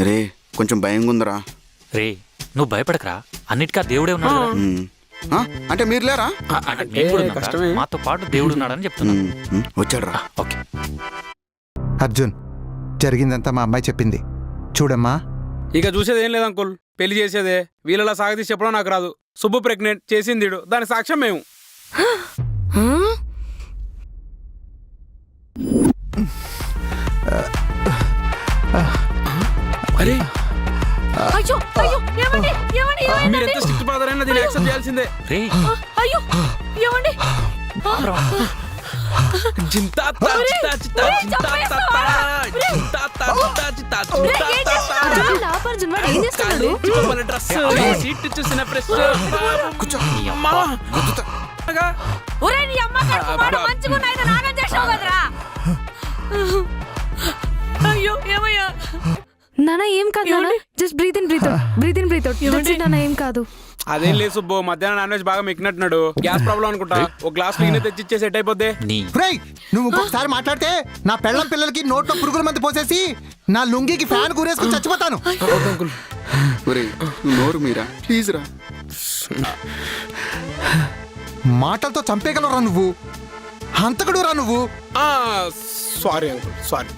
రే కొంచెం భయంగా ఉందిరా. రే నువ్వు భయపడకరా, అన్నిటికీ దేవుడే ఉన్నాడు కదా. అంటే మీరు లేరా? అంటే మేము కూడా ఉన్నాం రా. కష్టమే. మాతో పాటు దేవుడు ఉన్నాడని చెప్తున్నాను. వచ్చాడురా. ఓకే. అర్జున్, జరిగిందంతా మా అమ్మాయి చెప్పింది. చూడమ్మా, ఇక చూసేది ఏం లేదు అంకుల్, పెళ్లి చేసేదే. వీళ్ళలా సాగదీసి చెప్పడం నాకు రాదు. సుబ్బు ప్రెగ్నెంట్ చేసింది ఈడు. దాని సాక్ష్యం మేము. అరే అయ్యో అయ్యో ఏమండి ఏమండి మీరు ఎంత స్ట్రిక్ట్ ఫాదర్ అయినా దీన్ని యాక్సెప్ట్ చేయాల్సిందే. రే అయ్యో ఏమండి చూసిన ఫ్రెష్ ఒరే నీ అమ్మ కడుపు మాట మంచిగున్నాయినా నాగం చేసావు కదరా. అయ్యో ఏమయ్యా నాన్న ఏం కాదు నాన్న, just breathe in breathe out, breathe in breathe out. That's it నాన్న, ఏం కాదు. అదేం లేదు సుబ్బు, మధ్యాహ్నం నాన్ వెజ్ బాగా మెక్కినట్టున్నాడు. గ్యాస్ ప్రాబ్లం అనుకుంటా. ఒక గ్లాస్ లీనే తెచ్చిచ్చే సెట్ అయిపోద్ది. నువ్వు ఇంకొకసారి మాట్లాడితే నా పెళ్ళం పిల్లలకి నోట్లో పురుగుల మంది పోసేసి నా లుంగికి ఫ్యాన్ కూరేసుకుని చచ్చిపోతాను. నోరు మీరా ప్లీజ్ రా. మాటలతో చంపేయగలరా నువ్వు? హంతకుడు రా నువ్వు. Sorry uncle, sorry.